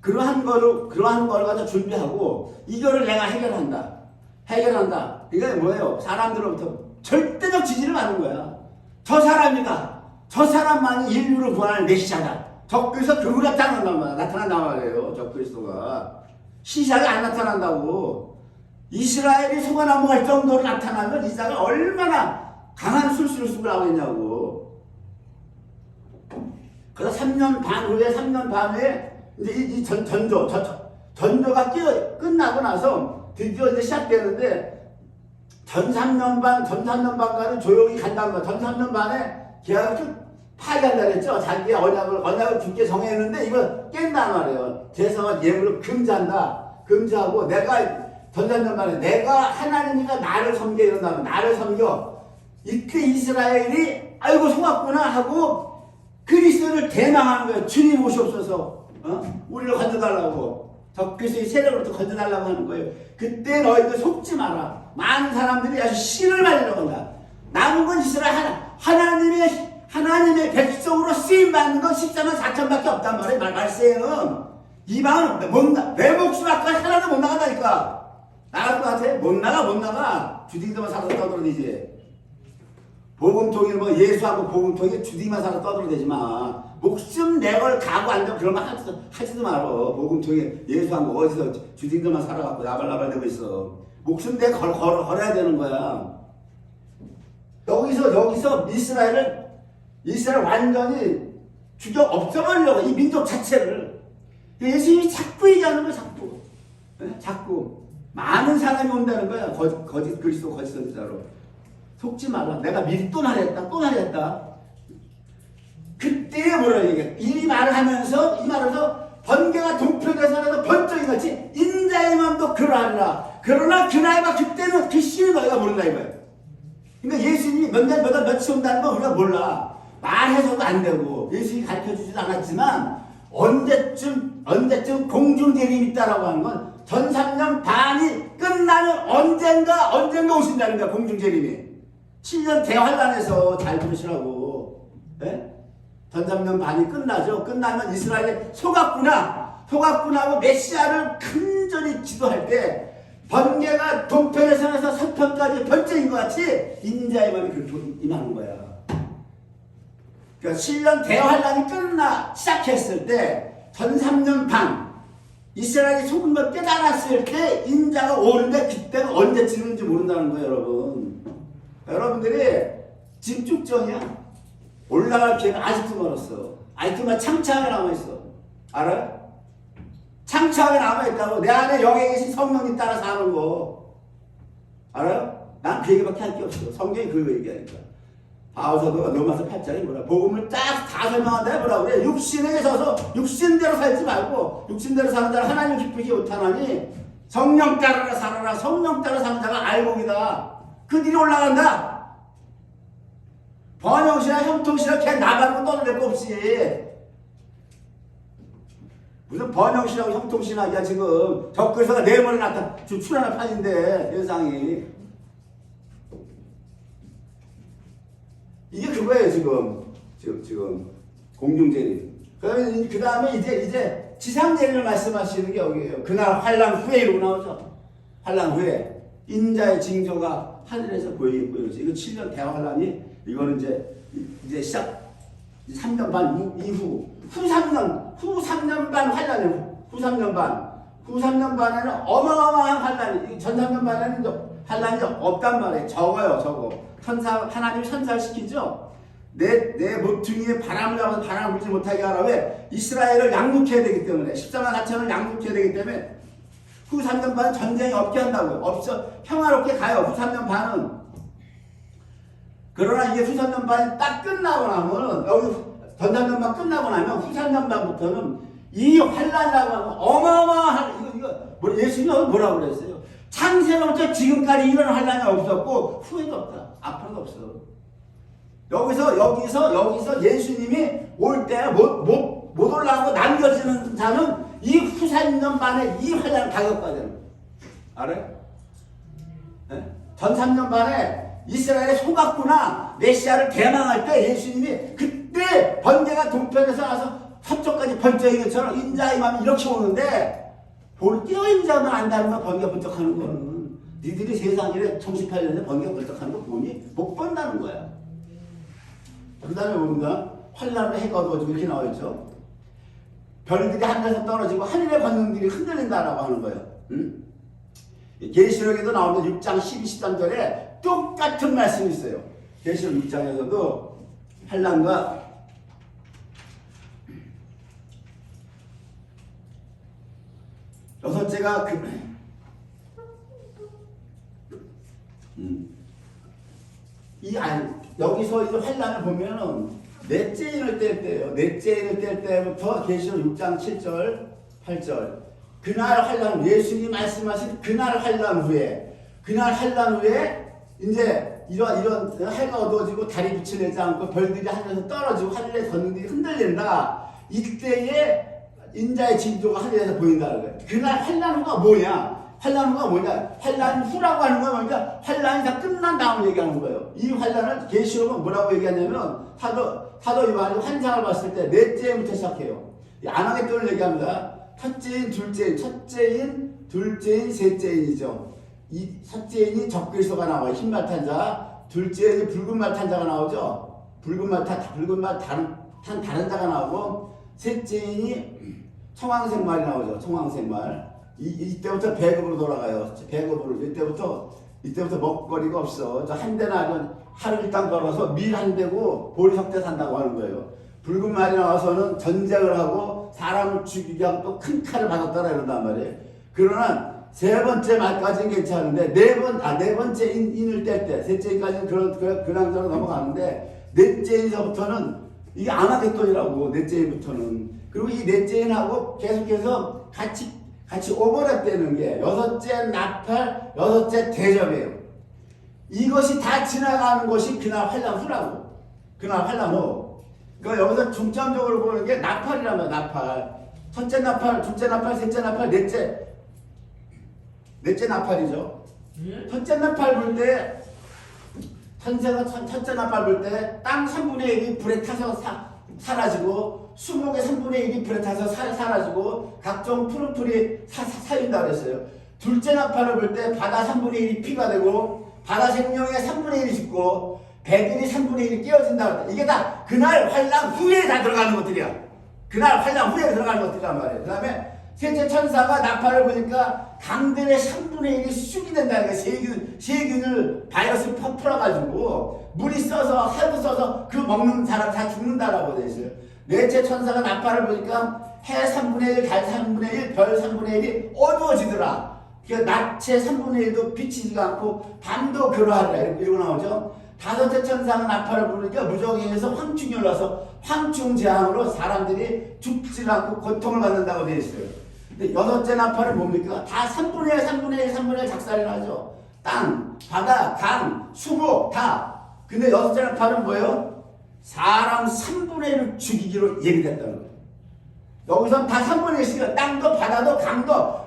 Speaker 1: 그러한 거를 가지고 준비하고 이거를 내가 해결한다. 이게 뭐예요? 사람들로부터 절대적 지지를 받는 거야. 저 사람만이 인류를 구원할 메시아다. 적그리스도 그거 나타난단 말이에요. 적그리스도가 시작이 안 나타난다고. 이스라엘이 속아 넘어갈 정도로 나타나면 이스라엘이 얼마나 강한 술수를 쓰고 나오겠냐고. 그래서 3년 반 후에 이제 이 전조가 끝나고 나서 드디어 이제 시작되는데 전 3년 반까지 조용히 간다는 거야. 전 3년 반에 계약을 파기한다 그랬죠. 자기 언약을 깊게 정했는데 이걸 깬단 말이에요. 제사와 예물을 금지하고 전 3년 반에 내가 하나님이가 나를 섬겨 이런다면 나를 섬겨. 이때 이스라엘이 아이고 속았구나 하고 그리스도를 대망하는 거예요. 주님 오시옵소서. 우리를 건져달라고. 적그리스도의 세력으로부터 건져달라고 하는 거예요. 그때 너희들 속지 마라. 많은 사람들이 아주 씨를 말리려고 한다. 남은 건 이스라엘 하나님의 백성으로 쓰임받는 건 14만 4천밖에 없단 말이에요. 말세에는. 이방은 내 목숨 아까 하나도 못 나간다니까. 나갈 것 같아? 못 나가. 주둥이만 살아서 떠들어대지. 복음통일 예수하고 복음통일 주둥이만 살아서 떠들어대지 마. 목숨 내걸 가고 앉아 그런 말 하지도 말어. 복음통일 예수하고 어디서 주둥이만 살아갖고 나발나발대고 있어. 목숨 내 걸어야 되는 거야. 여기서 이스라엘 완전히 죽여 없애버리려고 이 민족 자체를. 예수님이 자꾸 얘기하는 거야. 자꾸 많은 사람이 온다는 거야. 거짓 그리스도 거짓 선지자로. 속지 마라. 내가 미리 또 말했다. 그때 뭐라 얘기해? 이 말을 하면서 번개가 동표돼서라도 번쩍이 같이 인자의 마음도 그러하리라. 그러나 그날과 그때는 그 시를 너희가 모른다 이거예요. 그러니까 예수님이 며칠 온다는 거 우리가 몰라. 말해서도 안 되고 예수님이 가르쳐주지도 않았지만 언제쯤 공중재림이 있다라고 하는 건 전 3년 반이 끝나면 언젠가 오신다는 거야. 공중재림이 7년 대환란에서 잘 들으시라고. 네? 전 3년 반이 끝나죠. 끝나면 이스라엘이 속았구나. 소각군하고 메시아를 큰절히 기도할 때 번개가 동편에서 서편까지 번쩍인 것 같이 인자의 마음이 그렇게 임하는 거야. 그러니까 7년 대환란이 시작했을 때 전 3년 반 이스라엘이 속은 걸 깨달았을 때 인자가 오는데 그때가 언제 치는지 모른다는 거예요, 여러분. 여러분들이 집중적이야. 올라갈 기회가 아직도 멀었어. 아직도 창창하게 남아있어. 알아요? 창창하게 남아있다고. 내 안에 영에 계신 성령님 따라 사는 거. 알아요? 난 그 얘기밖에 할 게 없어. 성경이 그 얘기하니까. 바울서도가 로마서 8장에 뭐라, 복음을 딱 다 설명한다 뭐라 그래. 육신에 서서 육신대로 살지 말고, 육신대로 사는 자는 하나님 기쁘지 못하나니 성령 따라 살아라. 성령 따라 사는 자가 알곡이다. 그들이 올라간다. 번영시나 형통시나 걔 나가는 건 떠들 거 없이. 무슨 번영시라고 형통시나야 지금. 적그리스도가 내 머리 나타 지금 출하는 판인데 세상이. 이게 그거예요 지금 공중재림. 그 다음에 이제 지상재림을 말씀하시는 게 여기에요. 그날 환란 후에 이러고 나오죠. 환란 후에 인자의 징조가 하늘에서 보이겠고요. 이거 7년 대환란이 이거는 이제 시작 3년 반 이후 후 3년 반 환란이에요. 후 3년 반에는 어마어마한 환란이. 전 3년 반에는 환란이 없단 말이에요. 적어요. 하나님이 천사를 시키죠. 내 모퉁이에 바람을 잡아서 바람을 불지 못하게 하라. 왜? 이스라엘을 양육해야 되기 때문에. 14만 4천을 양육해야 되기 때문에 후 3년 반은 전쟁이 없게 한다고요. 없어. 평화롭게 가요. 후 3년 반은. 그러나 이게 후 3년 반이 딱 끝나고 나면은, 여기 전 3년 반 끝나고 나면 후 3년 반부터는 이 환란이라고 하면 어마어마한, 예수님은 뭐라고 그랬어요? 창세로부터 지금까지 이런 환란이 없었고 후에도 없다. 앞으로도 없어. 여기서 예수님이 올 때 못 올라가고 남겨지는 자는 이 후 3년 반에 이 환란을 가격받아야 되는 거예요. 알아요? 네? 전 3년 반에 이스라엘의 소각구나 메시아를 대망할 때 예수님이 그때 번개가 동편에서 와서 서쪽까지 번쩍인 것처럼 인자의 마음이 이렇게 오는데 볼 때어 인자만 안다는 거 번개가 번쩍하는 거는 니들이 세상에 정신팔려는데 번개가 번쩍하는 거 보니 못 본다는 거야. 그 다음에 뭡니까? 환란으로 해가 어두워지고 이렇게 나와있죠. 별들이 하늘에서 떨어지고 하늘의 권능들이 흔들린다라고 하는 거예요. 응? 계시록에도 나오는 6장 12, 13절에 똑같은 말씀이 있어요. 계시록 6장에서도 환란과 여섯째가 여기서 이 환란을 보면은 넷째 인을 뗄 때예요. 넷째 인을 뗄 때부터 계시록 6장 7절, 8절. 그날 환란, 예수님이 말씀하신 그날 환란 후에 이제 이런 해가 어두워지고 달이 빛을 내지 않고 별들이 하늘에서 떨어지고 하늘의 권능들이 흔들린다. 이때에 인자의 징조가 하늘에서 보인다는 거예요. 그날 환란 후가 뭐냐? 환란 후라고 하는 건 뭐냐? 환란이 다 끝난 다음을 얘기하는 거예요. 이 환란을 계시록은 뭐라고 얘기하냐면 사도 요한이 환상을 봤을 때 넷째부터 시작해요. 안하겠돈을 얘기합니다. 첫째인, 둘째인, 셋째인이죠. 이 첫째인이 적그리스도가 나와요. 흰말 탄 자. 둘째인이 붉은 말 탄 자가 나오죠. 붉은 말 탄 다른 자가 나오고, 셋째인이 청황색 말이 나오죠. 청황색 말. 이때부터 배급으로 돌아가요. 배급으로. 이때부터 먹거리가 없어. 한 대나 하루 일당 걸어서 밀 한 대고 보리석대 산다고 하는 거예요. 붉은 말이 나와서는 전쟁을 하고 사람을 죽이게 하고 또 큰 칼을 받았다라 이런단 말이에요. 그러나 세 번째 말까지는 괜찮은데 네 번째 인을 뗄 때, 셋째 인까지는 그랑저랑 넘어가는데 넷째 인서부터는 이게 아마겟돈이라고. 넷째 인부터는. 그리고 이 넷째 인하고 계속해서 같이 오버랩되는 게 여섯째 나팔, 여섯째 대접이에요. 이것이 다 지나가는 것이 그날 환란 후라고. 그날 환란 후. 그러니까 여기서 중점적으로 보는 게 나팔이라면 나팔. 첫째 나팔, 둘째 나팔, 셋째 나팔, 넷째 나팔이죠. 첫째 나팔 불 때, 첫째 나팔 불 때 땅 3분의 1이 불에 타서 사라지고 수목의 3분의 1이 불에 타서 사라지고 각종 푸른 풀이 사인다 그랬어요. 둘째 나팔을 불 때 바다 3분의 1이 피가 되고 바다 생명의 3분의 1이 죽고 백인이 3분의 1이 깨어진다 그랬다. 이게 다 그날 환란 후에 다 들어가는 것들이야. 그날 환란 후에 들어가는 것들이란 말이에요. 그 다음에 셋째 천사가 나팔을 부니까 강들의 3분의 1이 수축이 된다는 거예요. 세균을 바이러스를 풀어가지고 물이 써서 해도 써서 그 먹는 사람 다 죽는다라고 되어 있어요. 넷째 천사가 나팔을 부니까 해 3분의 1, 달 3분의 1, 별 3분의 1이 어두워지더라. 낮의 3분의 1도 비치지가 않고 밤도 그러하리라 이러고 나오죠. 다섯째 천사가 나팔을 부르니까 무적행에서 황충이 올라서 황충재앙으로 사람들이 죽지 않고 고통을 받는다고 되어 있어요. 근데 여섯째 나팔은 뭡니까? 다 3분의 1, 3분의 1, 3분의 1 작살이 나죠. 땅, 바다, 강, 수목 다. 근데 여섯째 나팔은 뭐예요? 사람 3분의 1을 죽이기로 예비됐다는 거예요. 여기서 다 3분의 1씩이야. 땅도 바다도 강도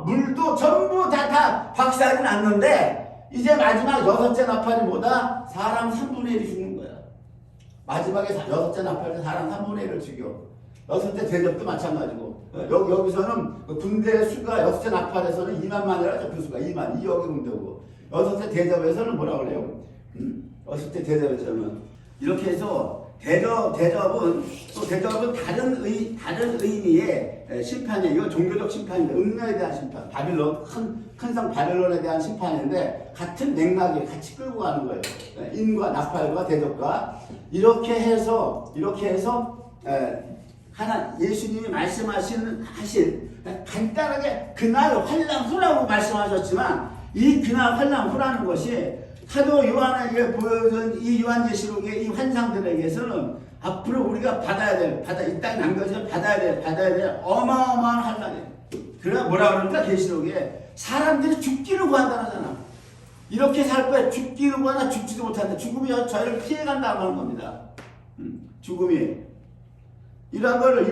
Speaker 1: 물도 전부 다 박살이 났는데 이제 마지막 여섯째 나팔이 뭐다? 사람 3분의 1이 죽는 거야. 마지막에 여섯째 나팔 때 사람 3분의 1을 죽여. 여섯째 대접도 마찬가지고 여기서는 군대 수가 여섯째 나팔에서는 2만만이라죠. 그 수가 2만 2억이 군대고 여섯째 대접에서는 뭐라 그래요? 여섯째 대접에서는 이렇게 해서 대접은 다른 의미의 심판이에요. 이거 종교적 심판인데 음녀에 대한 심판, 바빌론 큰 성 바빌론에 대한 심판인데 같은 맥락에 같이 끌고 가는 거예요. 인과 나팔과 대접과 이렇게 해서 예수님이 말씀하신 간단하게 그날 환난 후라고 말씀하셨지만 이 그날 환난 후라는 것이 사도 요한에게 보여준 이 요한계시록의 이 환상들에게서는 앞으로 우리가 이 땅에 남겨져 받아야 될 어마어마한 환난이에요. 그래 뭐라 그러니까 계시록에 사람들이 죽기를 구한다잖아. 이렇게 살 거야. 죽기를 구하나 죽지도 못한다. 죽음이 저희를 피해간다고 하는 겁니다. 죽음이 이러한 거를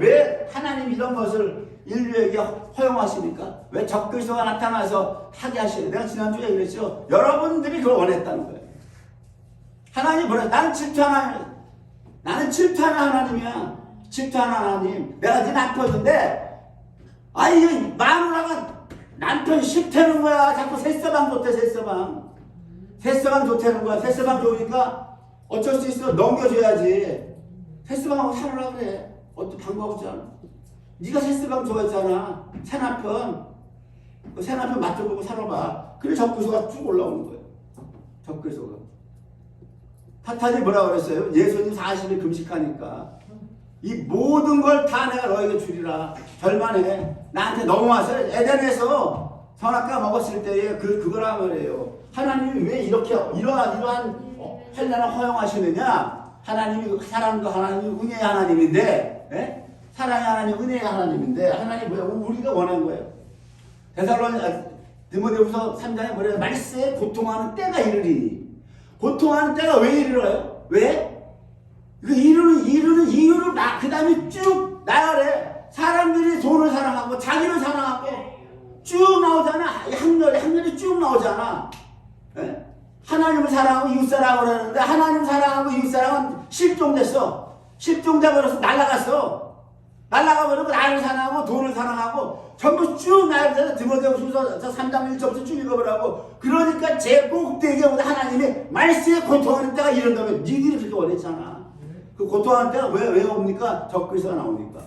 Speaker 1: 왜 하나님 이런 것을 인류에게 허용하십니까? 왜 적그리스도가 나타나서 하게 하시는? 내가 지난주에 그랬죠. 여러분들이 그걸 원했다는 거예요. 하나님 뭐래? 나는 질투하는 하나님이야. 질투하는 하나님. 내가 네 남편인데 아이 마누라가 남편 싫다는 거야. 자꾸 새서방 좋대. 새서방 좋다는 거야. 새서방 좋으니까 어쩔 수 있어. 넘겨줘야지. 새서방하고 살으라 그래. 어떤 방법 없잖아. 네가 새서방 좋아했잖아. 새남편 맛 좀 보고 살아봐. 그래 적그리스도가 쭉 올라오는 거예요. 적그리스도가. 사탄이 뭐라 그랬어요? 예수님 40일 금식하니까 이 모든 걸 다 내가 너에게 주리라. 절만해. 나한테 넘어와서 에덴에서 선악과 먹었을 때에 그거라 말이에요. 하나님이 왜 이러한 환난을 허용하시느냐? 하나님이 사랑과 하나님이 은혜의 하나님인데, 사랑의 하나님, 은혜의 하나님인데, 하나님이 뭐야? 우리가 원한 거예요. 디모데후서 3장에 뭐래요? 말세에 고통하는 때가 이르리니. 고통하는 때가 왜 이르러요? 왜? 그 이르는 이유를 그 다음에 쭉 나열해. 사람들이 돈을 사랑하고, 자기를 사랑하고, 쭉 나오잖아. 학렬이 쭉 나오잖아. 하나님을 사랑하고 이웃사랑을 하는데 하나님 사랑하고 이웃사랑은 실종됐어. 실종돼버려서 날아가버리고 나를 사랑하고 돈을 사랑하고 전부 쭉 나열돼서 디모데후서 3장 1절부터 쭉 읽어보라고. 그러니까 제꼭대기보다 하나님이 말세에 고통하는 때가 이런다면 니들이 그렇게 원했잖아. 그 고통하는 때가 왜 옵니까? 적그리스도가 나오니까.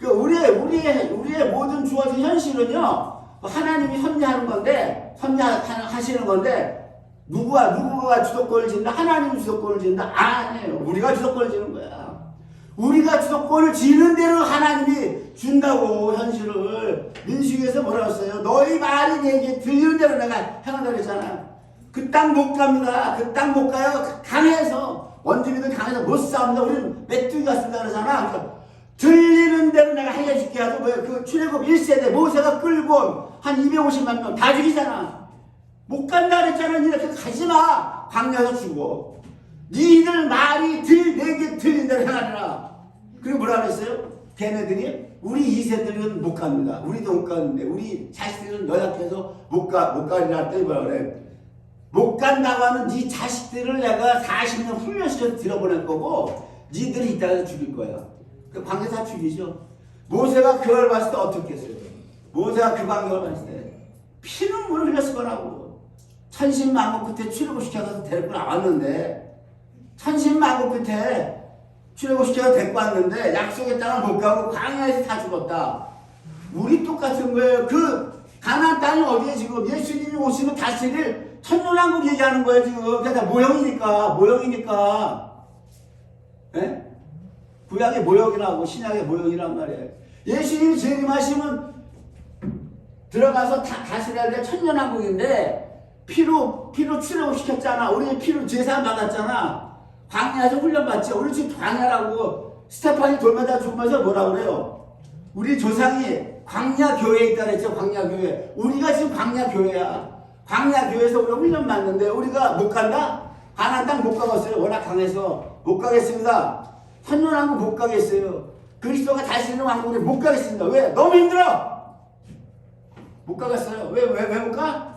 Speaker 1: 그 우리의 모든 주어진 현실은요, 하나님이 섭리하시는 건데, 누구가 주도권을 짓는다? 하나님이 주도권을 짓는다? 아니에요. 우리가 주도권을 지는 거야. 우리가 주도권을 지는 대로 하나님이 준다고, 현실을. 민수기에서 뭐라고 했어요? 너희 말이 내게 들리는 대로 내가 행한다고 했잖아. 그 땅 못 갑니다. 그 땅 못 가요. 강해서. 원주민들 강해서 못 싸웁니다. 우리는 메뚜기가 쓴다 그러잖아. 그러니까 들리는 대로 내가 해줄게 하고, 그 출애굽 1세대 모세가 끌고 한 250만 명 다 죽이잖아. 못 간다 그랬잖아. 이렇게 가지마. 광야에서 죽어. 니들 말이 내게 들린 대로 행하리라. 그리고 뭐라 그랬어요? 걔네들이 우리 2세들은 못 갑니다. 우리도 못 가는데 우리 자식들은 연약해서 못 가리라 할 때 뭐라 그래? 못 간다고 하는 네 자식들을 내가 40년 훈련시켜서 들어보낼 거고 니들이 이따가 죽일 거야. 그 광야 다 죽이죠. 모세가 그걸 봤을 때 어떻게 했어요? 모세가 그 광경을 봤을 때 피눈물을 흘렸을 거라고. 천신만고 끝에 출애굽시켜서 데리고 나왔는데 천신만고 끝에 출애굽시켜서 데리고 왔는데 약속의 땅을 못 가고 광야에서 다 죽었다. 우리 똑같은 거예요. 그 가나안 땅이 어디에 지금 예수님이 오시면 다스릴 천년왕국 얘기하는 거예요 지금. 그러니까 모형이니까. 예? 구약의 모형이라고 신약의 모형이란 말이에요. 예수님이 재림하시면 들어가서 다 다스려야 될 천년왕국인데 피로 출애굽시켰잖아. 우리 피로 제사 받았잖아. 광야에서 훈련받지. 우리 지금 광야라고 스테판이 돌마다 죽으면서 뭐라 그래요? 우리 조상이 광야교회에 있다 그랬죠. 광야교회. 우리가 지금 광야교회야. 광야교회에서 우리가 훈련받는데 우리가 못 간다? 가나안 땅 못 가겠어요. 워낙 강해서 못 가겠습니다. 천년왕국 못 가겠어요. 그리스도가 다스리는 왕국에 못 가겠습니다. 왜? 너무 힘들어. 못 가겠어요. 왜 못 가?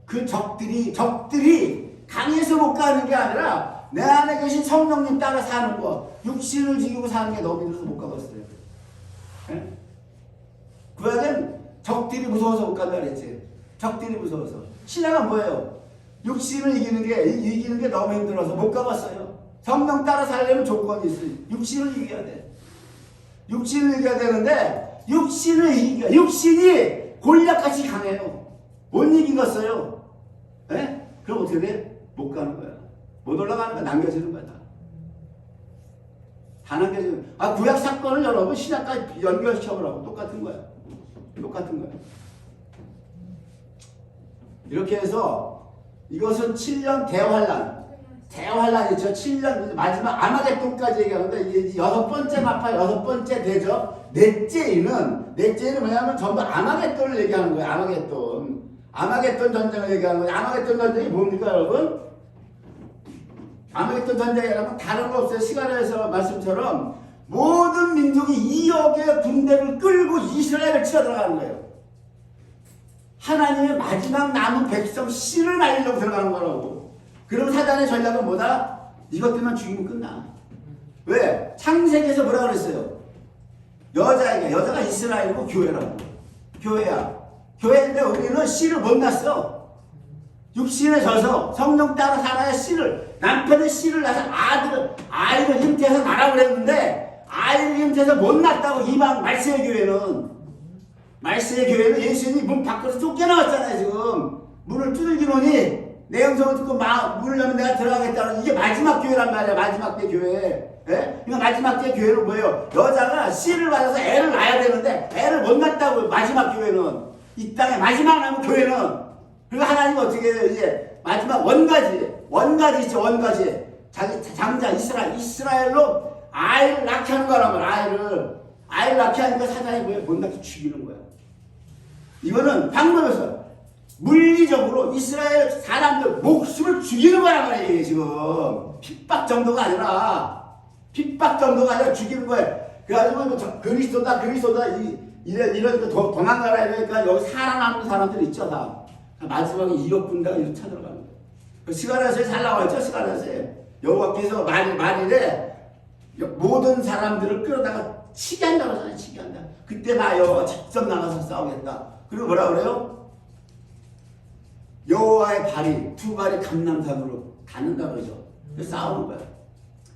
Speaker 1: 그 적들이 강해서 못 가는 게 아니라 내 안에 계신 성령님 따라 사는 거, 육신을 지키고 사는 게 너무 힘들어서 못 가겠어요. 예? 구약은 적들이 무서워서 못 간다 그랬지. 적들이 무서워서. 신앙은 뭐예요? 육신을 이기는 게 너무 힘들어서 못 가봤어요. 성령 따라 살려면 조건이 있어요. 육신을 이겨야 돼. 육신을 이겨야 되는데 육신이 골리앗같이 강해요. 못 이기겠어요. 예? 그럼 어떻게 돼? 못 가는 거야. 못 올라가는 거야. 남겨지는 거야. 다 남겨지는 거야. 구약 사건을 여러분 신약까지 연결시켜보라고. 똑같은 거야. 이렇게 해서 이것은 7년 대환란이죠. 7년 마지막 아마겟돈까지 얘기하는데 이게 여섯 번째 마파, 여섯 번째 대접. 넷째는 뭐냐면 전부 아마겟돈을 얘기하는 거예요. 아마겟돈 전쟁을 얘기하는 거예요. 아마겟돈 전쟁이 뭡니까 여러분? 아마겟돈 전쟁이라면 다른 거 없어요. 시간에서 말씀처럼 모든 민족이 2억의 군대를 끌고 이스라엘을 치러 들어가는 거예요. 하나님의 마지막 남은 백성 씨를 말리려고 들어가는 거라고. 그럼 사단의 전략은 뭐다? 이것들만 죽이면 끝나. 왜? 창세기에서 뭐라 그랬어요? 여자가 이스라엘이고 교회라고. 교회야. 교회인데 우리는 씨를 못 낳았어. 육신에 져서 성령 따라 살아야 씨를, 남편의 씨를 낳아서 아이를 잉태해서 나라고 그랬는데 아이를 잉태해서 못 낳았다고. 이방 말세의 교회는 예수님이 문 밖으로 쫓겨나왔잖아요. 지금 문을 두들기노니 내 음성을 듣고 문을 열면 내가 들어가겠다는, 이게 마지막 교회란 말이야. 마지막 때 교회. 예? 그러니까 마지막 때 교회는 뭐예요? 여자가 씨를 받아서 애를 낳아야 되는데 애를 못 낳았다고. 마지막 교회는, 이 땅에 마지막 남은 교회는. 그리고 하나님은 어떻게 해요? 이제 마지막 원가지 있죠. 원가지. 자기 장자 이스라엘로 아이를 낳게 하는 거란 말이야. 아이를 낳게 하니까 사단이 뭐예요? 못 낳게 죽이는 거야. 이거는 방법에서 물리적으로 이스라엘 사람들 목숨을 죽이는 거란 말이에요. 지금 핍박 정도가 아니라 죽이는 거예요. 그래가지고 그리스도다 이런 도망가라 이러니까 여기 살아남는 사람들 있죠. 다 마지막에 2억 군대가 이렇게 쳐들어가는 거예요. 스가랴서에 잘 나와있죠. 스가랴서에 여호와께서 말일에 모든 사람들을 끌어다가 치게 한다고 하잖아요. 치게 한다. 그때 나 여호와 직접 나가서 싸우겠다. 그리고 뭐라 그래요? 여호와의 발이 두 발이 감람산으로 닿는다 그러죠. 싸우는 거야.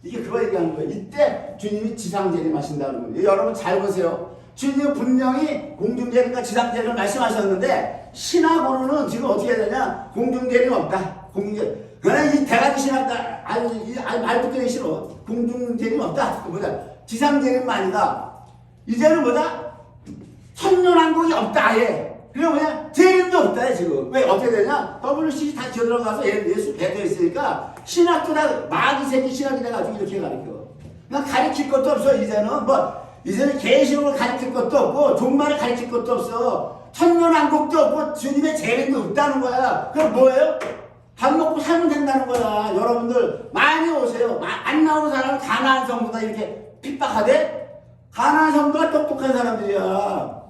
Speaker 1: 이게 그거 얘기하는 거예요. 이때 주님이 지상재림하신다는 거예요. 여러분 잘 보세요. 주님은 분명히 공중재림과 지상재림을 말씀하셨는데 신학으로는 지금 어떻게 해야 되냐? 공중재림 없다. 그러나 이 대가리 신학다. 아니 말 듣기 싫어. 공중재림 없다. 뭐다? 지상재림만 아니다. 이제는 뭐다? 천년왕국이 없다. 아예. 그리고 뭐냐? 재림도 없다. 지금. 왜 어떻게 되냐? WCC 다 들어가서 예수 배되어 있으니까 신학도 다 마귀 새끼 신학이 돼가지고 이렇게 가르쳐. 그러니까 가르칠 것도 없어. 이제는 계시록을 가르칠 것도 없고 종말을 가르칠 것도 없어. 천년왕국도 없고 주님의 재림도 없다는 거야. 그럼 뭐예요? 밥 먹고 살면 된다는 거야. 여러분들 많이 오세요. 안 나오는 사람은 가나안 성도다 이렇게 핍박하대? 가나안 성도가 똑똑한 사람들이야.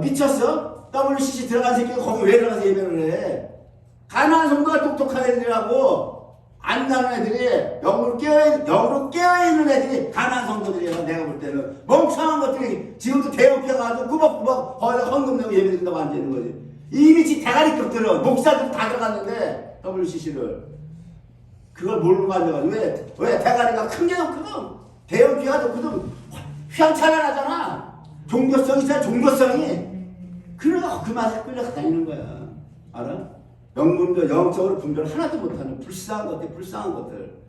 Speaker 1: 미쳤어? WCC 들어간 새끼가 거기 왜 들어가서 예배를 해? 가난한 성도가 똑똑한 애들이라고. 안 가는 애들이 영으로 깨어있는 애들이 가난한 성도들이야. 내가 볼 때는 멍청한 것들이 지금도 대형교회 가서 꾸벅꾸벅 거기다 헌금 내고 예배드린다고 앉아있는 거지. 이미 지 대가리급들은 목사들 다 들어갔는데 WCC를 그걸 모르고 앉아가지고 왜 대가리가 큰 게 좋거든. 대형교회가 좋거든. 휘황찬란하잖아. 종교성이 있잖아. 종교성이. 그래서 그 맛에 끌려서 다니는 거야. 알아? 영문도 영적으로 분별 하나도 못하는 불쌍한 것들.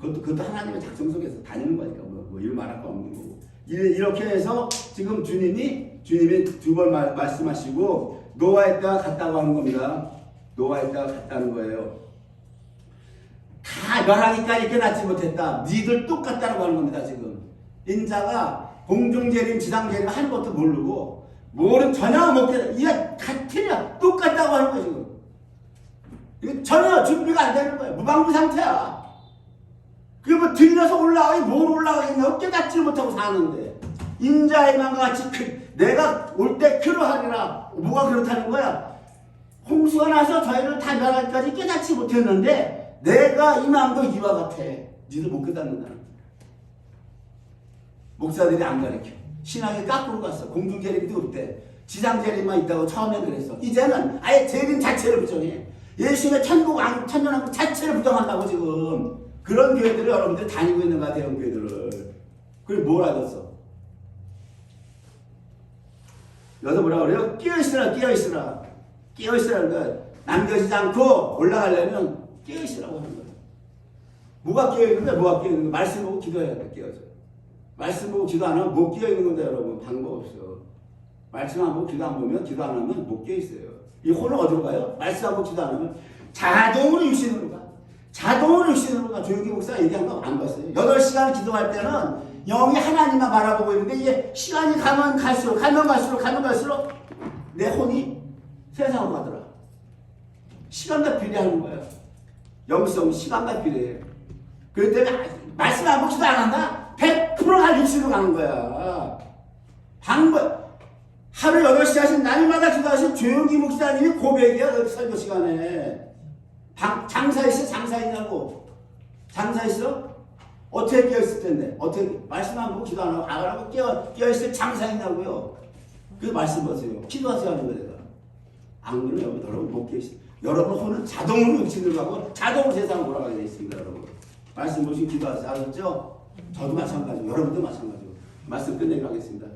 Speaker 1: 그것도 하나님의 작정 속에서 다니는 거니까 뭐 이런 말할 거 없는 거고. 이렇게 해서 지금 주님이 두 번 말씀하시고 노아의 때가 갔다고 하는 겁니다. 노아의 때가 갔다는 거예요. 다 멸하기까지 깨닫지 못했다. 니들 똑같다고 하는 겁니다. 지금 인자가 공중재림 지상재림 하는 것도 모르고 뭐는 전혀 못 깨달아. 이게 같으냐 똑같다고 하는 거야 지금. 이게 전혀 준비가 안 되는 거야. 무방비 상태야. 그게 뭐 들려서 올라가기 뭘 올라가겠냐고 깨닫지 못하고 사는데 인자의만과 같이 내가 올 때 그러하리라. 뭐가 그렇다는 거야? 홍수가 나서 저희를 다 멸하기까지 깨닫지 못했는데 내가 임한 거 이와 같아. 니들 못 깨닫는다. 목사들이 안 가르쳐. 신학이 깎으로 갔어. 공중재림도 없대. 지상재림만 있다고 처음에 그랬어. 이제는 아예 재림 자체를 부정해. 예수님의 천년왕국 자체를 부정한다고 지금. 그런 교회들을 여러분들이 다니고 있는 것 같아요. 교회들을. 그래 뭘 알았어? 여기서 뭐라 그래요? 깨어있으라. 깨어있으라는 거야. 남겨지지 않고 올라가려면 깨어있으라고 하는 거야. 뭐가 깨어있는데? 말씀 보고 기도해야 돼. 깨어져. 말씀 보고 기도 안 하면 못 깨어있는 건데 여러분. 방법 없어. 말씀 안 보고 기도 안 보면 기도 안 하면 못 깨어있어요. 이 혼은 어디로 가요? 말씀 안 보고 기도 안 하면 자동으로 육신으로 가. 조용기 목사가 얘기한 거 안 봤어요. 8시간 기도할 때는 영이 하나님만 바라보고 있는데 이게 시간이 가면 갈수록 내 혼이 세상으로 가더라. 시간과 비례하는 거예요. 영성 시간과 비례해. 그럴 때는 말씀 안 보고 기도 안 한다? 100%가 육신으로 가는 거야. 하루 8시간씩 날마다 기도하신 조용기 목사님이 고백이야. 설교 시간에. 장사했냐고. 장사했어? 어떻게 깨어있을 텐데? 어떻게 말씀 안 보고 기도 안 하고 깨어있을 장사했냐고요. 그 말씀 보세요. 기도하세요 하는 거예요. 내가. 안 그러면 여러분 못 깨어있어. 여러분 혼은 자동으로 육신으로 가고 자동으로 세상으로 돌아가게 되어 있습니다. 여러분. 말씀 보시고 기도하세요. 알았죠? 저도 마찬가지고 여러분도 마찬가지고. 말씀 끝내고 하겠습니다.